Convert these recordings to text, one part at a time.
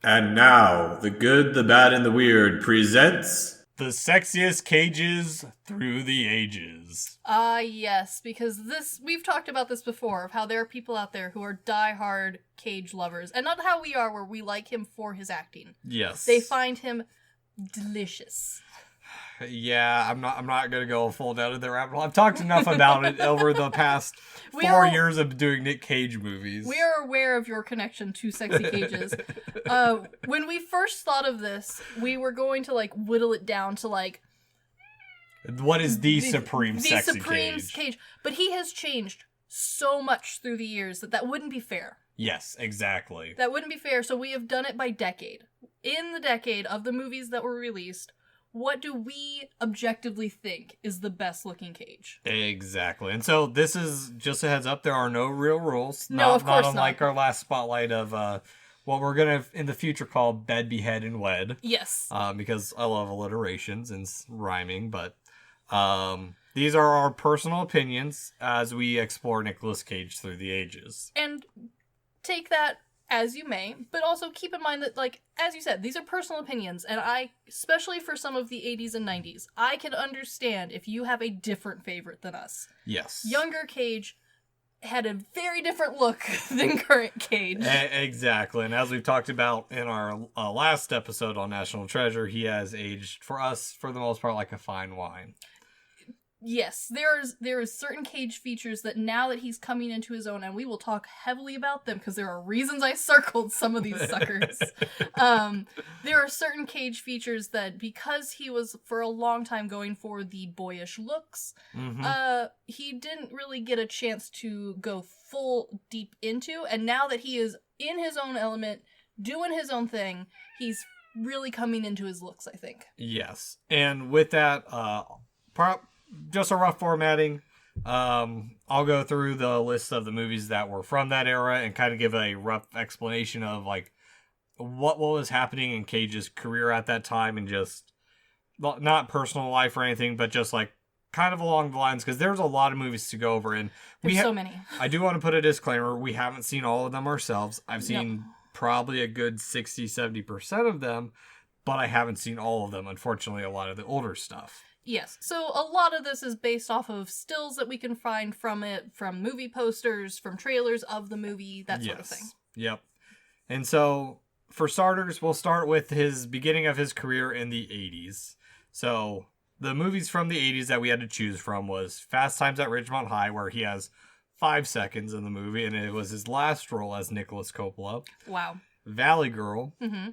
And now, The Good, the Bad, and the Weird presents... The Sexiest Cages Through the Ages. Yes, because we've talked about this before, of how there are people out there who are diehard Cage lovers, and not how we are, where we like him for his acting. Yes. They find him delicious. Yeah, I'm not gonna go full down to the rabbit hole. I've talked enough about it over the past 4 years of doing Nic Cage movies. We are aware of your connection to Sexy Cages. When we first thought of this, we were going to whittle it down to what is the supreme the sexy supreme cage? But he has changed so much through the years that wouldn't be fair. Yes, exactly. That wouldn't be fair, so we have done it by decade. In the decade of the movies that were released, what do we objectively think is the best looking Cage? Exactly. And so this is just a heads up, there are no real rules. No, of course not. Not unlike our last spotlight of what we're gonna in the future call Bed, Behead, and Wed. Yes. Because I love alliterations and rhyming, but these are our personal opinions as we explore Nicolas Cage through the ages. And take that as you may, but also keep in mind that, as you said, these are personal opinions, and especially for some of the 80s and 90s, I can understand if you have a different favorite than us. Yes. Younger Cage had a very different look than current Cage. Exactly, and as we've talked about in our last episode on National Treasure, he has aged, for us, for the most part, like a fine wine. Yes, there is certain Cage features that now that he's coming into his own, and we will talk heavily about them because there are reasons I circled some of these suckers. There are certain Cage features that, because he was for a long time going for the boyish looks, he didn't really get a chance to go full deep into, and now that he is in his own element, doing his own thing, he's really coming into his looks, I think. Yes, and with that, just a rough formatting. I'll go through the list of the movies that were from that era and kind of give a rough explanation of what was happening in Cage's career at that time, and just not personal life or anything, but just kind of along the lines, because there's a lot of movies to go over, and there's so many. I do want to put a disclaimer: we haven't seen all of them ourselves. I've seen probably a good 60-70% of them, but I haven't seen all of them. Unfortunately, a lot of the older stuff. Yes, so a lot of this is based off of stills that we can find from it, from movie posters, from trailers of the movie, that sort of thing. Yep. And so, for starters, we'll start with his beginning of his career in the 80s. So, the movies from the 80s that we had to choose from was Fast Times at Ridgemont High, where he has 5 seconds in the movie, and it was his last role as Nicholas Coppola. Wow. Valley Girl,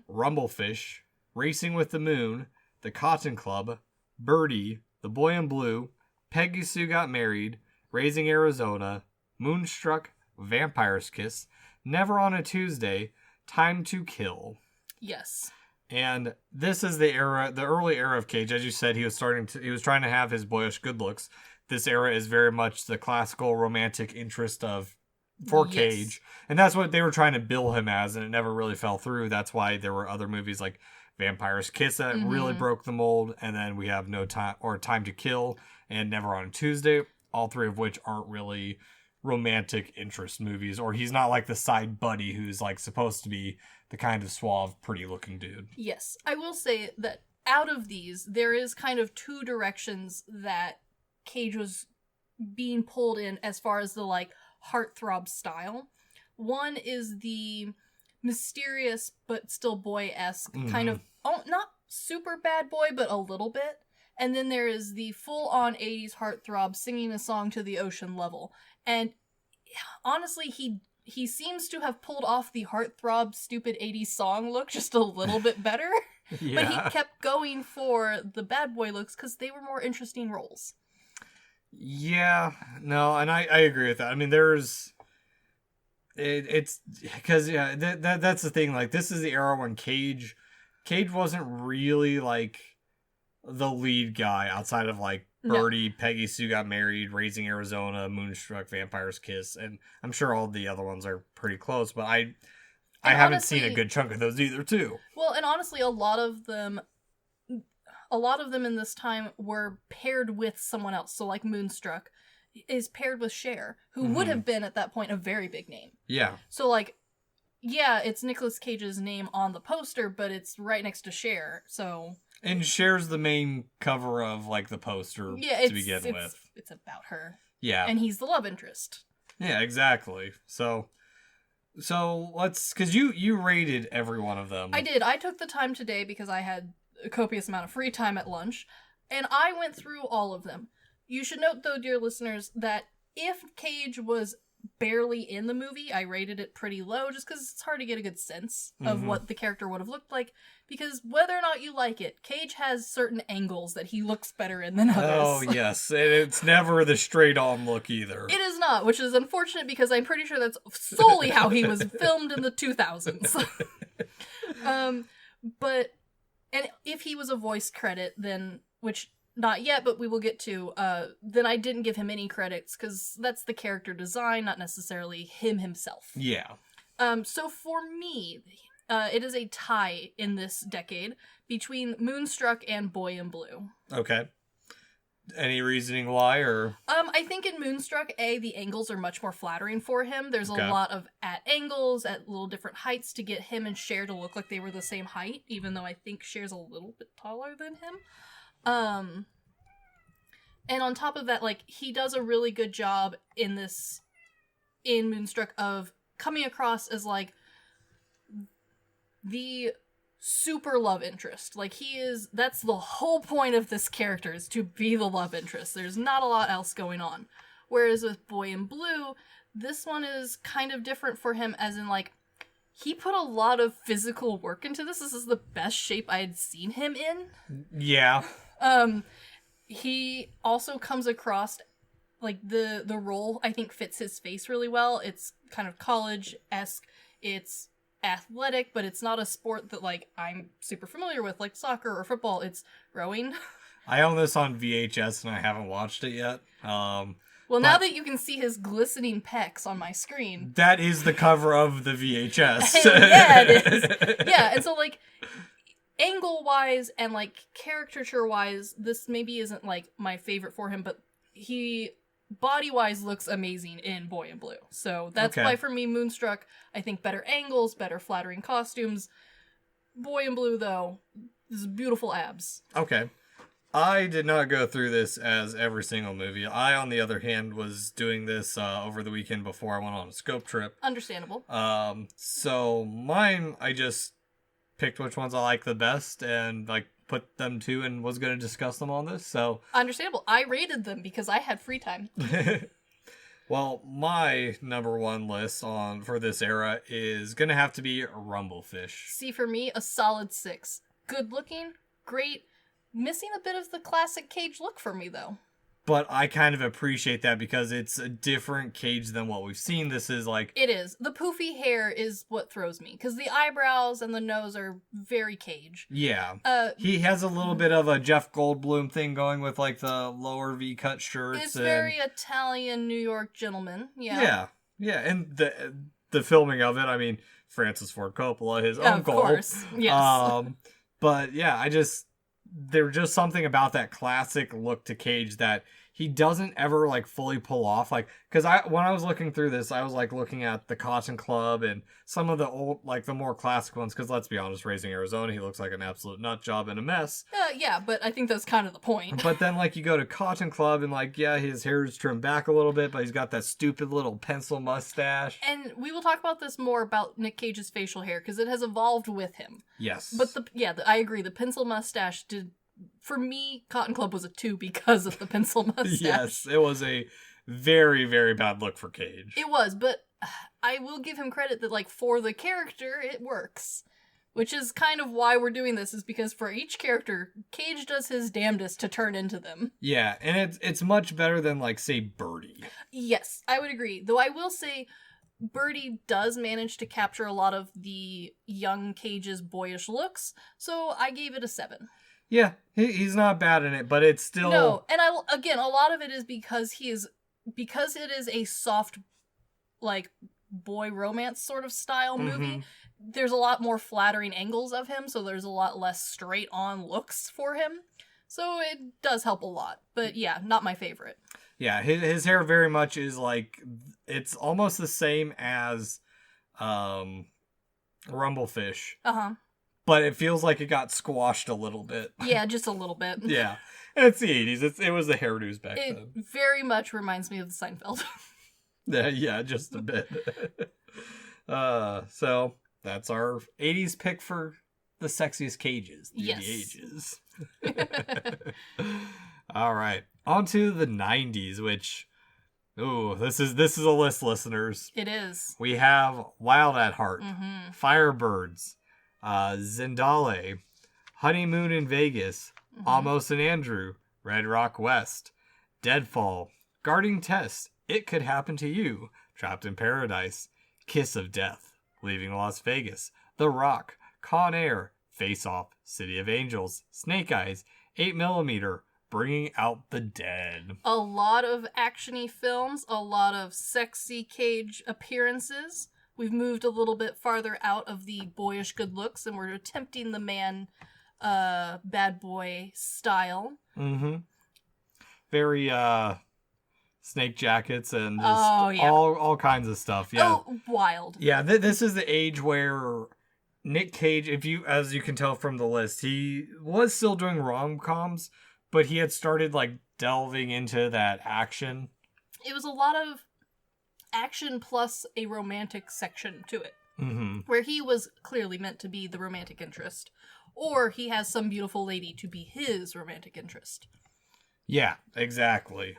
Rumblefish, Racing with the Moon, The Cotton Club, Birdie, The Boy in Blue, Peggy Sue Got Married, Raising Arizona, Moonstruck, Vampire's Kiss, Never on a Tuesday, Time to Kill. Yes. And this is the early era of Cage. As you said, he was trying to have his boyish good looks. This era is very much the classical romantic interest for Cage. And that's what they were trying to bill him as, and it never really fell through. That's why there were other movies like Vampire's Kiss that really broke the mold, and then we have No Time or Time to Kill and Never on a Tuesday, all three of which aren't really romantic interest movies, or he's not like the side buddy who's supposed to be the kind of suave, pretty looking dude. Yes, I will say that out of these, there is kind of two directions that Cage was being pulled in as far as the heartthrob style. One is the mysterious but still boy-esque kind of, not super bad boy, but a little bit. And then there is the full-on 80s heartthrob singing a song to the ocean level. And honestly, he seems to have pulled off the heartthrob stupid 80s song look just a little bit better. Yeah. But he kept going for the bad boy looks because they were more interesting roles. Yeah, no, and I agree with that. I mean, it's because that's the thing. This is the era when Cage wasn't really the lead guy outside of Birdie, Peggy Sue Got Married, Raising Arizona, Moonstruck, Vampire's Kiss, and I'm sure all the other ones are pretty close. But I haven't seen a good chunk of those either, too. Well, and honestly, a lot of them in this time were paired with someone else. So Moonstruck is paired with Cher, who would have been at that point a very big name. Yeah. So yeah, it's Nicolas Cage's name on the poster, but it's right next to Cher, so... And Cher's the main cover of, like, the poster to begin with. It's about her. Yeah. And he's the love interest. Yeah, exactly. So let's... Because you rated every one of them. I did. I took the time today because I had a copious amount of free time at lunch, and I went through all of them. You should note, though, dear listeners, that if Cage was barely in the movie, I rated it pretty low just because it's hard to get a good sense of what the character would have looked like, because whether or not you like it, Cage has certain angles that he looks better in than others. Oh, yes. And it's never the straight-on look either. It is not, which is unfortunate because I'm pretty sure that's solely how he was filmed in the 2000s. But, and if he was a voice credit, then, which... Not yet, but we will get to, then I didn't give him any credits, because that's the character design, not necessarily him himself. Yeah. So for me, it is a tie in this decade between Moonstruck and Boy in Blue. Okay. Any reasoning why, or? I think in Moonstruck, the angles are much more flattering for him. There's a lot of at angles, at little different heights to get him and Cher to look like they were the same height, even though I think Cher's a little bit taller than him. And on top of that, like, he does a really good job in Moonstruck of coming across as, like, the super love interest. Like, that's the whole point of this character, is to be the love interest. There's not a lot else going on. Whereas with Boy in Blue, this one is kind of different for him, as in, like, he put a lot of physical work into this. This is the best shape I had seen him in. Yeah. He also comes across, like, the role, I think, fits his face really well. It's kind of college-esque. It's athletic, but it's not a sport that, like, I'm super familiar with, like soccer or football. It's rowing. I own this on VHS and I haven't watched it yet. Well, now that you can see his glistening pecs on my screen. That is the cover of the VHS. Yeah, it is. Yeah, and so, like, angle-wise and, like, caricature-wise, this maybe isn't, like, my favorite for him, but he, body-wise, looks amazing in Boy in Blue. So that's why, for me, Moonstruck, I think better angles, better flattering costumes. Boy in Blue, though, is beautiful abs. Okay. I did not go through this as every single movie. I, on the other hand, was doing this over the weekend before I went on a scope trip. Understandable. So mine, I just picked which ones I like the best and, like, put them to and was going to discuss them on this, so... Understandable. I rated them because I had free time. Well, my number one list for this era is going to have to be Rumblefish. See, for me, a solid 6. Good looking, great. Missing a bit of the classic Cage look for me, though. But I kind of appreciate that because it's a different Cage than what we've seen. This is like... It is. The poofy hair is what throws me, because the eyebrows and the nose are very Cage. Yeah. He has a little bit of a Jeff Goldblum thing going with, like, the lower V-cut shirts. It's very Italian New York gentleman. Yeah. Yeah, and the filming of it, I mean, Francis Ford Coppola, his uncle. Of course, yes. But, yeah, there's just something about that classic look to Cage that he doesn't ever, like, fully pull off. Like, because when I was looking through this, I was, like, looking at the Cotton Club and some of the old, like, the more classic ones, because let's be honest, Raising Arizona, he looks like an absolute nut job and a mess. Yeah, but I think that's kind of the point. But then, like, you go to Cotton Club and, like, yeah, his hair is trimmed back a little bit, but he's got that stupid little pencil mustache. And we will talk about this more about Nic Cage's facial hair, because it has evolved with him. Yes. But I agree, the pencil mustache did... For me, Cotton Club was a 2 because of the pencil mustache. Yes, it was a very, very bad look for Cage. It was, but I will give him credit that, like, for the character, it works. Which is kind of why we're doing this, is because for each character, Cage does his damnedest to turn into them. Yeah, and it's much better than, like, say, Birdie. Yes, I would agree. Though I will say, Birdie does manage to capture a lot of the young Cage's boyish looks, so I gave it a 7. Yeah, he's not bad in it, but it's still... No, and again, a lot of it is because because it is a soft, like, boy romance sort of style movie, there's a lot more flattering angles of him, so there's a lot less straight-on looks for him. So it does help a lot, but yeah, not my favorite. Yeah, his hair very much is, like, it's almost the same as Rumblefish. Uh-huh. But it feels like it got squashed a little bit. Yeah, just a little bit. Yeah. And it's the 80s. It was the hairdos back It then. very much reminds me of the Seinfeld. Yeah, just a bit. So that's our 80s pick for the sexiest cages through the ages. All right. On to the 90s, which... Ooh, this is a list, listeners. It is. We have Wild at Heart, Mm-hmm. Firebirds, Zendale, Honeymoon in Vegas, Mm-hmm. Almost an Andrew, Red Rock West, Deadfall, Guarding Test, It Could Happen to You, Trapped in Paradise, Kiss of Death, Leaving Las Vegas, The Rock, Con Air, Face Off, City of Angels, Snake Eyes, 8mm, Bringing Out the Dead. A lot of action-y films, a lot of sexy Cage appearances. We've moved a little bit farther out of the boyish good looks, and we're attempting the man bad boy style. Mm-hmm. Very snake jackets and just all kinds of stuff. Yeah. Oh, wild. Yeah, this is the age where Nic Cage, as you can tell from the list, he was still doing rom-coms, but he had started like delving into that action. It was a lot of action plus a romantic section to it, Mm-hmm. where he was clearly meant to be the romantic interest, or he has some beautiful lady to be his romantic interest. Yeah, exactly.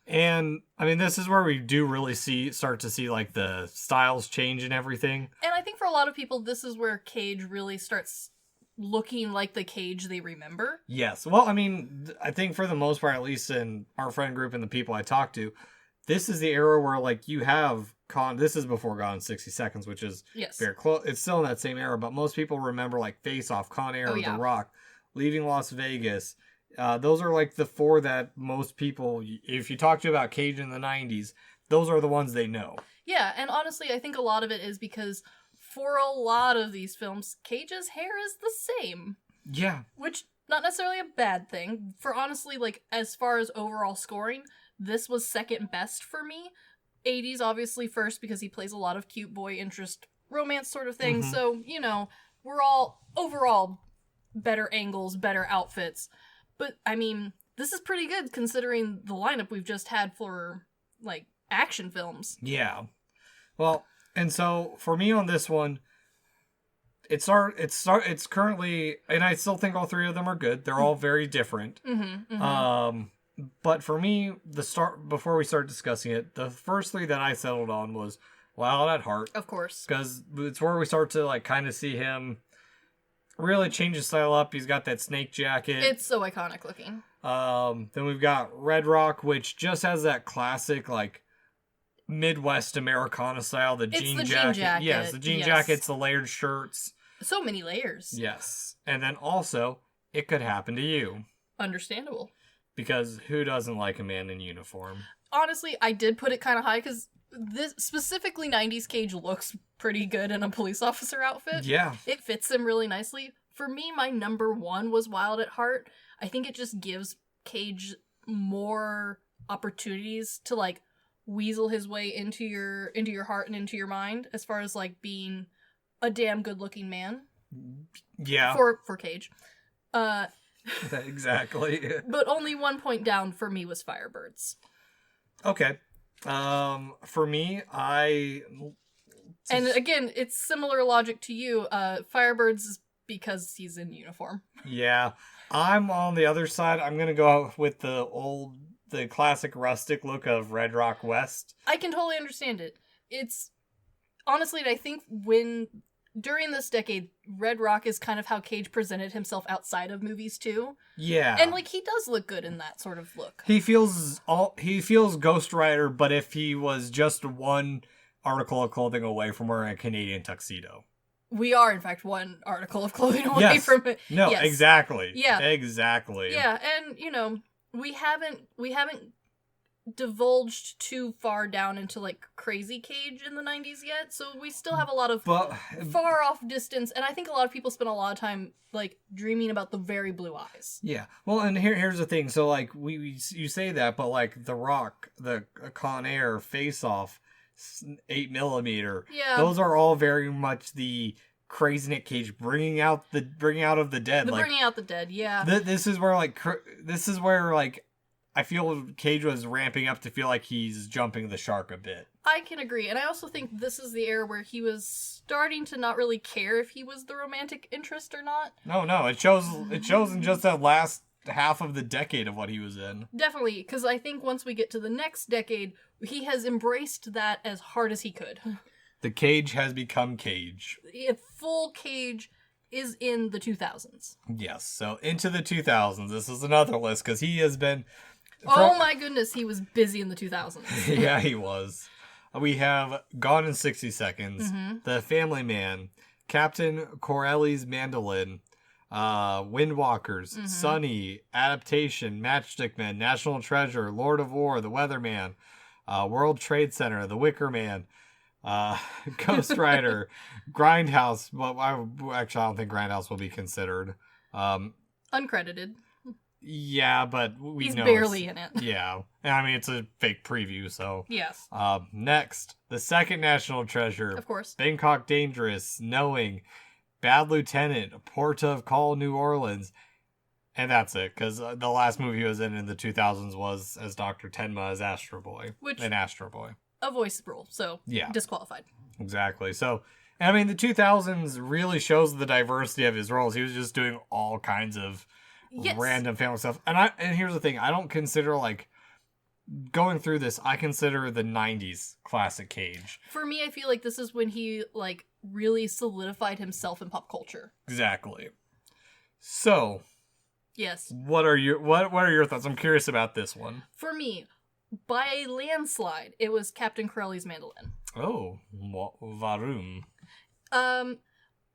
And I mean, this is where we do really start to see like the styles change and everything. And I think for a lot of people, this is where Cage really starts looking like the Cage they remember. Yes. Well, I mean, I think for the most part, at least in our friend group and the people I talk to, this is the era where like you have this is before Gone in 60 Seconds, which is very close. It's still in that same era, but most people remember like Face Off, Con Air, The Rock, Leaving Las Vegas. Those are like the four that most people, if you talk to about Cage in the 90s, those are the ones they know. Yeah, and honestly, I think a lot of it is because for a lot of these films, Cage's hair is the same. Yeah. Which, not necessarily a bad thing. For honestly, like, as far as overall scoring, this was second best for me. 80s, obviously, first, because he plays a lot of cute boy interest romance sort of thing. Mm-hmm. So, you know, we're all, overall, better angles, better outfits. But, I mean, this is pretty good considering the lineup we've just had for, like, action films. Yeah. Well, and so for me on this one, it's currently, and I still think all three of them are good. They're all very different. Mm-hmm, mm-hmm. But for me, before we start discussing it, the first three that I settled on was Wild at Heart. Of course. Because it's where we start to like kind of see him really change his style up. He's got that snake jacket. It's so iconic looking. Then we've got Red Rock, which just has that classic like Midwest Americana style. The jean jacket. Yes, the jean jackets, the layered shirts. So many layers. Yes. And then also, It Could Happen to You. Understandable. Because who doesn't like a man in uniform? Honestly, I did put it kind of high because this specifically 90s Cage looks pretty good in a police officer outfit. Yeah. It fits him really nicely. For me, my number one was Wild at Heart. I think it just gives Cage more opportunities to like weasel his way into your heart and into your mind as far as like being a damn good looking man. Yeah. For Cage. Exactly. But only 1 point down for me was Firebirds. Okay. For me, And again, it's similar logic to you. Firebirds is because he's in uniform. Yeah. I'm on the other side. I'm going to go with the classic rustic look of Red Rock West. I can totally understand it. It's honestly, I think during this decade, Red Rock is kind of how Cage presented himself outside of movies too. Yeah. And like he does look good in that sort of look. He feels Ghost Rider, but if he was just one article of clothing away from wearing a Canadian tuxedo. We are, in fact, one article of clothing away from it. No, yes. Exactly. Yeah. Exactly. Yeah, and you know, we haven't divulged too far down into like crazy Cage in the 90s yet, so we still have a lot of far off distance, and I think a lot of people spend a lot of time like dreaming about the very blue eyes. Yeah. Well, and here's the thing. So like you say that, but like The Rock, the Con Air, Face Off, 8mm. Yeah. Those are all very much the crazy Nick Cage bringing out of the dead. The like bringing out the dead, yeah. this is where I feel Cage was ramping up to feel like he's jumping the shark a bit. I can agree, and I also think this is the era where he was starting to not really care if he was the romantic interest or not. No, it shows in just that last half of the decade of what he was in. Definitely, because I think once we get to the next decade, he has embraced that as hard as he could. The Cage has become Cage. Full Cage is in the 2000s. Yes, so into the 2000s. This is another list, because he has been... Oh my goodness, he was busy in the 2000s. Yeah, he was. We have Gone in 60 Seconds, The Family Man, Captain Corelli's Mandolin, Windwalkers, Sunny, Adaptation, Matchstick Men, National Treasure, Lord of War, The Weatherman, World Trade Center, The Wicker Man, Ghost Rider, Grindhouse. Well, I don't think Grindhouse will be considered. Uncredited. Yeah, but he's know barely in it. Yeah. I mean, it's a fake preview, so. Yes. Next, The Second National Treasure. Of course. Bangkok Dangerous, Knowing, Bad Lieutenant, Port of Call, New Orleans. And that's it, because the last movie he was in the 2000s was as Dr. Tenma as Astro Boy. In Astro Boy. A voice role, so yeah. Disqualified. Exactly. So, I mean, the 2000s really shows the diversity of his roles. He was just doing all kinds of random family stuff. And here's the thing, I don't consider, like, going through this, I consider the 90s classic Cage. For me, I feel like this is when he, like, really solidified himself in pop culture. Exactly. So, yes. What are your thoughts? I'm curious about this one. For me, by a landslide, it was Captain Corelli's Mandolin. Oh, warum?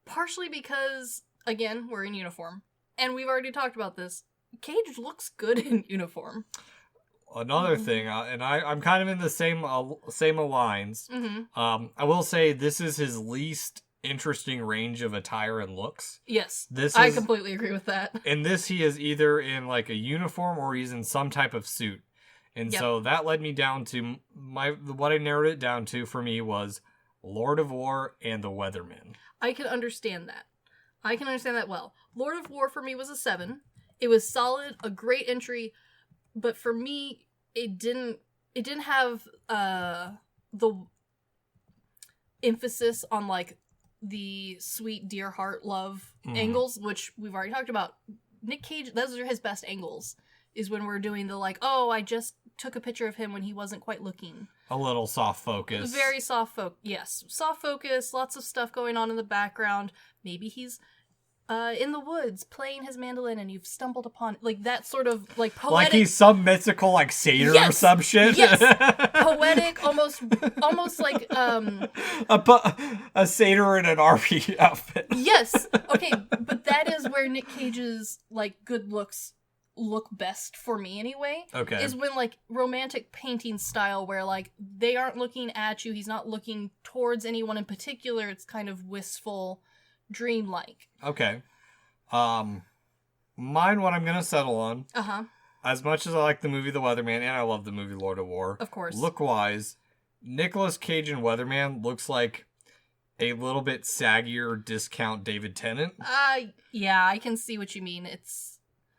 Partially because, again, we're in uniform. And we've already talked about this. Cage looks good in uniform. Another thing, and I'm kind of in the same lines. I will say this is his least interesting range of attire and looks. Yes, I completely agree with that. In this, he is either in like a uniform or he's in some type of suit. And so that led me down to what I narrowed it down to for me was Lord of War and The Weatherman. I can understand that. I can understand that well. Lord of War for me was a 7. It was solid, a great entry, but for me, it didn't have the emphasis on like the sweet dear heart love angles, which we've already talked about. Nic Cage, those are his best angles, is when we're doing the like, oh, I just took a picture of him when he wasn't quite looking. A little soft focus. Very soft focus. Yes, soft focus, lots of stuff going on in the background. Maybe he's in the woods playing his mandolin and you've stumbled upon like that sort of like poetic. Like he's some mythical like satyr or some shit. Yes, poetic, almost like a satyr in an army outfit. Yes, okay, but that is where Nic Cage's like good looks look best for me anyway. Okay, is when like romantic painting style where like they aren't looking at you, he's not looking towards anyone in particular. It's kind of wistful. Dreamlike. Okay. Mine, what I'm gonna settle on. As much as I like the movie The Weatherman and I love the movie Lord of War, of course. Look-wise, Nicolas Cage in Weatherman looks like a little bit saggier discount David Tennant. Yeah, I can see what you mean. It's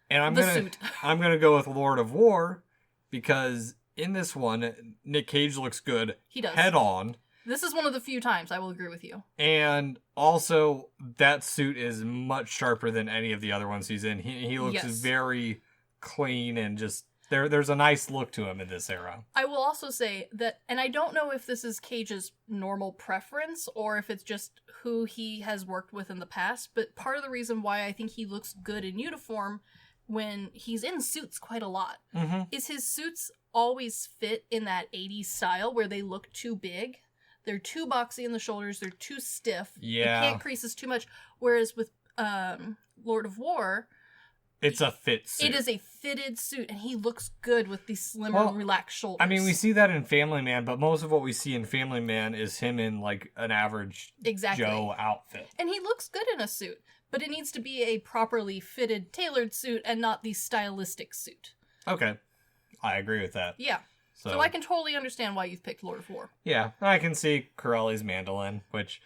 suit. I'm gonna go with Lord of War because in this one, Nic Cage looks good. He does. Head on. This is one of the few times I will agree with you. And also, that suit is much sharper than any of the other ones he's in. He looks very clean and just... There's a nice look to him in this era. I will also say that, and I don't know if this is Cage's normal preference or if it's just who he has worked with in the past, but part of the reason why I think he looks good in uniform when he's in suits quite a lot is his suits always fit in that 80s style where they look too big. They're too boxy in the shoulders. They're too stiff. Yeah. The pant creases too much. Whereas with Lord of War... It's a fit suit. It is a fitted suit, and he looks good with these slimmer, relaxed shoulders. I mean, we see that in Family Man, but most of what we see in Family Man is him in, like, an average Joe outfit. And he looks good in a suit, but it needs to be a properly fitted, tailored suit and not the stylistic suit. Okay. I agree with that. Yeah. So I can totally understand why you've picked Lord of War. Yeah, I can see Corelli's mandolin, which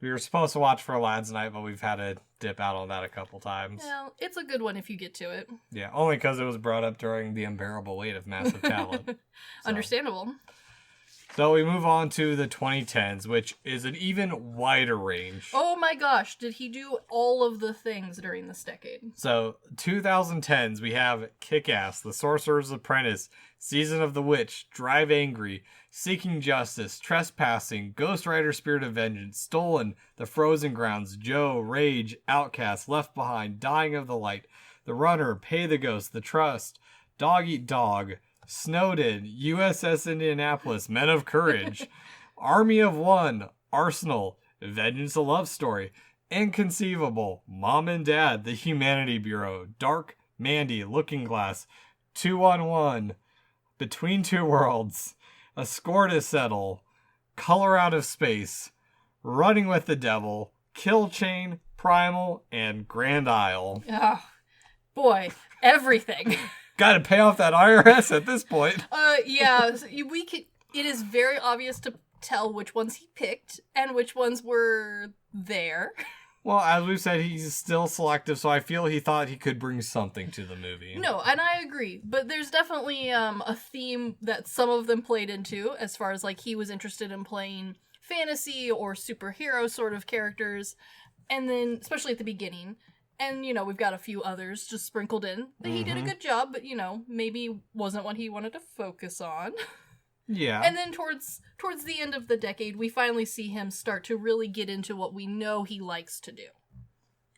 we were supposed to watch for Lads Night, but we've had to dip out on that a couple times. Well, it's a good one if you get to it. Yeah, only because it was brought up during The Unbearable Weight of Massive Talent. Understandable. So we move on to the 2010s, which is an even wider range. Oh my gosh, did he do all of the things during this decade? So 2010s, we have Kick-Ass, The Sorcerer's Apprentice, Season of the Witch, Drive Angry, Seeking Justice, Trespassing, Ghost Rider Spirit of Vengeance, Stolen, The Frozen Grounds, Joe, Rage, Outcast, Left Behind, Dying of the Light, The Runner, Pay the Ghost, The Trust, Dog Eat Dog, Snowden, USS Indianapolis, Men of Courage, Army of One, Arsenal, Vengeance a Love Story, Inconceivable, Mom and Dad, The Humanity Bureau, Dark, Mandy, Looking Glass, 2-on-1, Between Two Worlds, A Score to Settle, Color Out of Space, Running with the Devil, Kill Chain, Primal, and Grand Isle. Oh, boy, everything. Got to pay off that IRS at this point. Yeah, we could. It is very obvious to tell which ones he picked and which ones were there. Well, as we've said, he's still selective, so I feel he thought he could bring something to the movie. No, and I agree, but there's definitely a theme that some of them played into, as far as like he was interested in playing fantasy or superhero sort of characters, and then especially at the beginning. And, you know, we've got a few others just sprinkled in. But he did a good job, but, you know, maybe wasn't what he wanted to focus on. Yeah. And then towards the end of the decade, we finally see him start to really get into what we know he likes to do.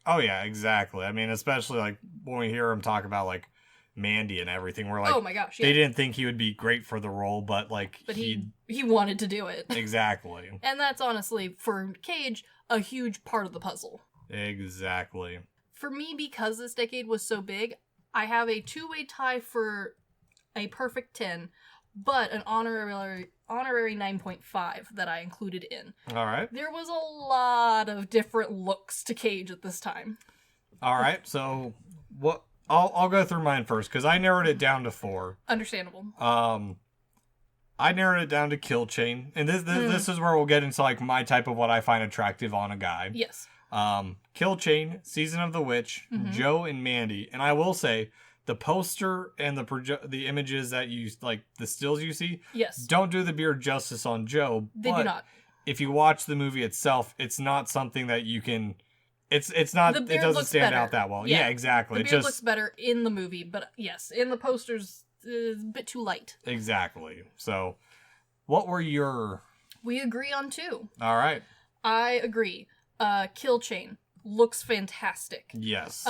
Oh, yeah, exactly. I mean, especially, like, when we hear him talk about, like, Mandy and everything, we're like, oh my gosh, yeah. They didn't think he would be great for the role, but, like, But he wanted to do it. Exactly. And that's honestly, for Cage, a huge part of the puzzle. Exactly. For me, because this decade was so big, I have a two-way tie for a perfect 10, but an honorary 9.5 that I included in. All right. There was a lot of different looks to Cage at this time. All right. So what? I'll go through mine first because I narrowed it down to 4. Understandable. I narrowed it down to Kill Chain, and this is where we'll get into like my type of what I find attractive on a guy. Yes. Kill Chain, Season of the Witch, Joe and Mandy, and I will say the poster and the images that you like, the stills you see, yes, don't do the beard justice on Joe. They do not. If you watch the movie itself, it's not something that you can. It's not. It doesn't stand out that well. Yeah, exactly. The beard looks better in the movie, but yes, in the posters, it's a bit too light. Exactly. So, what were your? We agree on 2. All right. I agree. Kill Chain looks fantastic. Yes.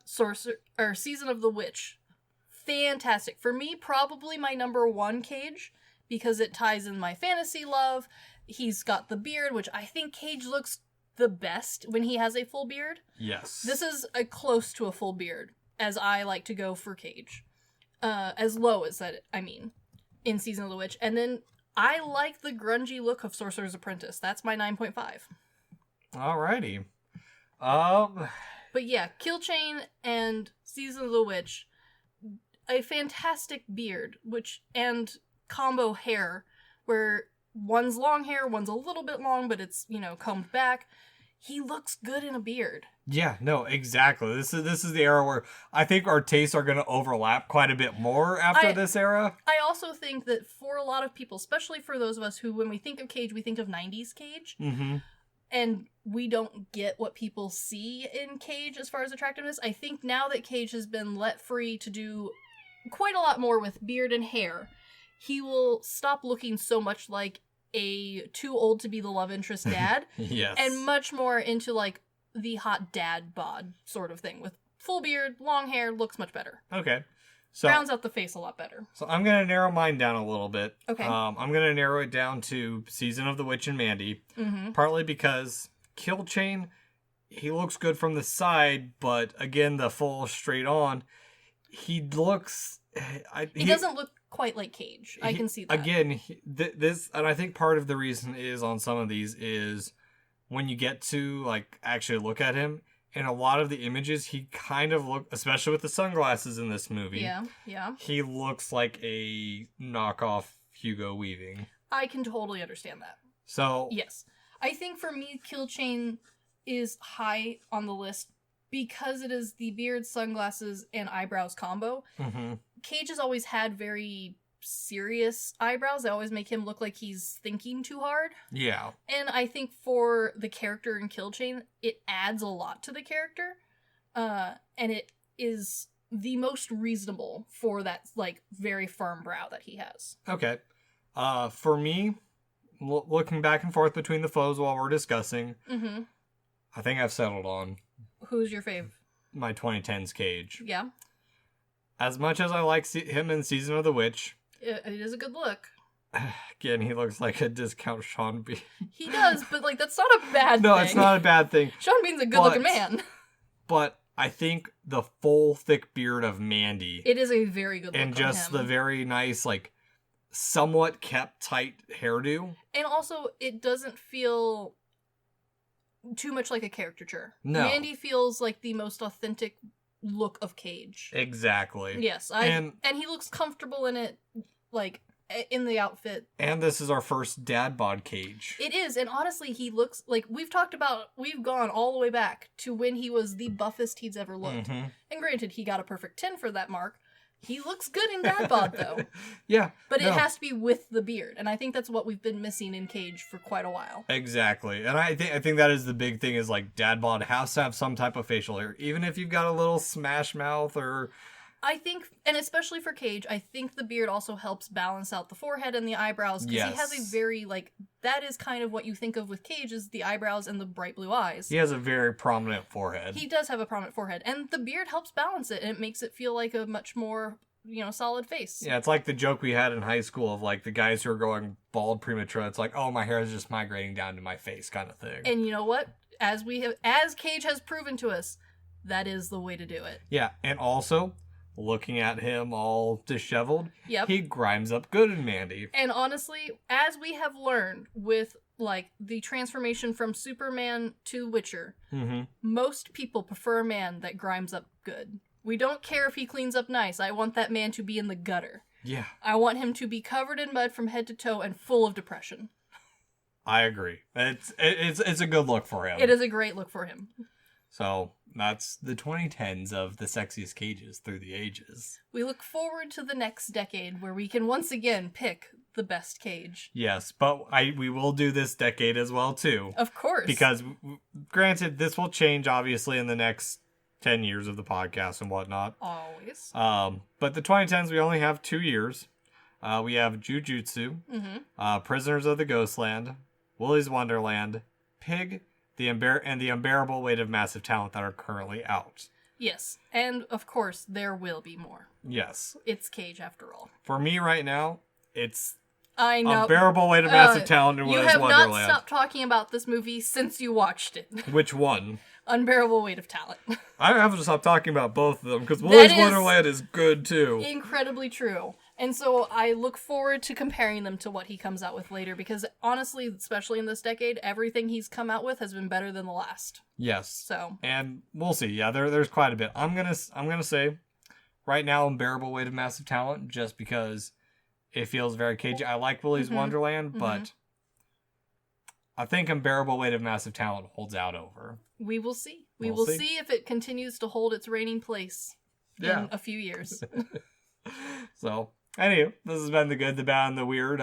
Season of the Witch, fantastic. For me, probably my number 1 Cage, because it ties in my fantasy love. He's got the beard, which I think Cage looks the best when he has a full beard. Yes. This is close to a full beard, as I like to go for Cage. As low as that, I mean, in Season of the Witch. And then I like the grungy look of Sorcerer's Apprentice. That's my 9.5. Alrighty. But yeah, Kill Chain and Season of the Witch, a fantastic beard, and combo hair, where one's long hair, one's a little bit long, but it's, combed back. He looks good in a beard. Yeah, no, exactly. This is the era where I think our tastes are going to overlap quite a bit more after this era. I also think that for a lot of people, especially for those of us who, when we think of Cage, we think of 90s Cage. Mm-hmm. And we don't get what people see in Cage as far as attractiveness. I think now that Cage has been let free to do quite a lot more with beard and hair, he will stop looking so much like a too old to be the love interest dad. Yes. And much more into like the hot dad bod sort of thing. With full beard, long hair, looks much better. Okay. So rounds out the face a lot better. So I'm going to narrow mine down a little bit. Okay. I'm going to narrow it down to Season of the Witch and Mandy. Mm-hmm. Partly because Kill Chain, he looks good from the side, but again, the full straight on, he looks... He doesn't look quite like Cage. I can see that. Again, this, and I think part of the reason is on some of these is when you get to like actually look at him, in a lot of the images, he kind of look, especially with the sunglasses in this movie. Yeah. He looks like a knockoff Hugo Weaving. I can totally understand that. So Yes. I think for me, Kill Chain is high on the list because it is the beard, sunglasses, and eyebrows combo. Cage has always had very serious eyebrows. They always make him look like he's thinking too hard. Yeah. And I think for the character in Kill Chain, it adds a lot to the character. And it is the most reasonable for that, like, very firm brow that he has. Okay. For me, looking back and forth between the foes while we're discussing, I think I've settled on Who's your fave? my 2010s Cage. Yeah. As much as I like him in Season of the Witch, It is a good look. again, he looks like a discount Sean Bean. He does, but, like, that's not a bad thing. No, it's not a bad thing. Sean Bean's a good-looking man. But I think the full, thick beard of Mandy... It is a very good look and just on him. the very nice, like, somewhat kept tight hairdo. And also, it doesn't feel too much like a caricature. No. Mandy feels like the most authentic look of Cage. Exactly. Yes, and he looks comfortable in it, like, in the outfit. And this is our first dad bod Cage. It is, and honestly, he looks like we've gone all the way back to when he was the buffest he's ever looked. And granted, he got a perfect 10 for that mark. He looks good in dad bod, though. Yeah. But it has to be with the beard, and I think that's what we've been missing in Cage for quite a while. Exactly. And I think that is the big thing is, like, dad bod has to have some type of facial hair. Even if you've got a little smash mouth or... I think, and especially for Cage, I think the beard also helps balance out the forehead and the eyebrows, because he has a very, like, that is kind of what you think of with Cage, is the eyebrows and the bright blue eyes. He has a very prominent forehead. He does have a prominent forehead, and the beard helps balance it, and it makes it feel like a much more, solid face. Yeah, it's like the joke we had in high school of, like, the guys who are going bald premature. It's like, oh, my hair is just migrating down to my face kind of thing. And you know what? As Cage has proven to us, that is the way to do it. Yeah, and also... looking at him all disheveled, he grimes up good in Mandy. And honestly, as we have learned with, like, the transformation from Superman to Witcher, most people prefer a man that grimes up good. We don't care if he cleans up nice. I want that man to be in the gutter. Yeah. I want him to be covered in mud from head to toe and full of depression. I agree. It's a good look for him. It is a great look for him. So, that's the 2010s of the sexiest Cages through the ages. We look forward to the next decade where we can once again pick the best Cage. Yes, but we will do this decade as well, too. Of course. Because, granted, this will change, obviously, in the next 10 years of the podcast and whatnot. Always. But the 2010s, we only have 2 years. We have Jujutsu, Prisoners of the Ghostland, Willy's Wonderland, Pig, the Unbearable Weight of Massive Talent that are currently out. Yes, and of course, there will be more. Yes. It's Cage after all. For me right now, it's I know. Unbearable Weight of Massive Talent and Willy's Wonderland. You have not stopped talking about this movie since you watched it. Which one? Unbearable Weight of Talent. I haven't stopped talking about both of them, because Willy's Wonderland is good too. Incredibly true. And so I look forward to comparing them to what he comes out with later, because honestly, especially in this decade, everything he's come out with has been better than the last. Yes. So. And we'll see. Yeah, there's quite a bit. I'm gonna say, right now, Unbearable Weight of Massive Talent, just because it feels very cagey. I like Willy's Wonderland, but I think Unbearable Weight of Massive Talent holds out over. We will see. We will see if it continues to hold its reigning place in a few years. So, anyway, this has been the good, the bad, and the weird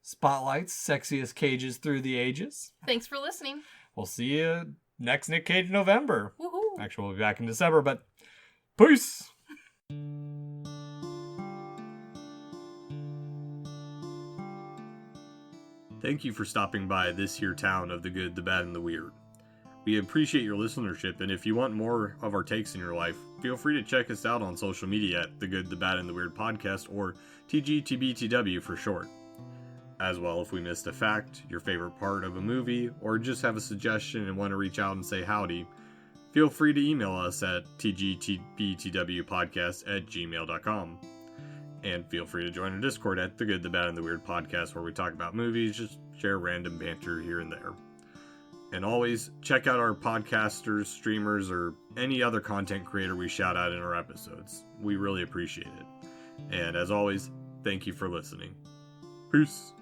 spotlights, sexiest Cages through the ages. Thanks for listening. We'll see you next Nic Cage November. Woohoo! Actually, we'll be back in December, but peace! Thank you for stopping by this here town of the good, the bad, and the weird. We appreciate your listenership, and if you want more of our takes in your life, feel free to check us out on social media at The Good, the Bad, and the Weird Podcast, or TGTBTW for short. As well, if we missed a fact, your favorite part of a movie, or just have a suggestion and want to reach out and say howdy, feel free to email us at tgtbtwpodcast@gmail.com. And feel free to join our Discord at The Good, the Bad, and the Weird Podcast, where we talk about movies, just share random banter here and there. And always check out our podcasters, streamers, or any other content creator we shout out in our episodes. We really appreciate it. And as always, thank you for listening. Peace.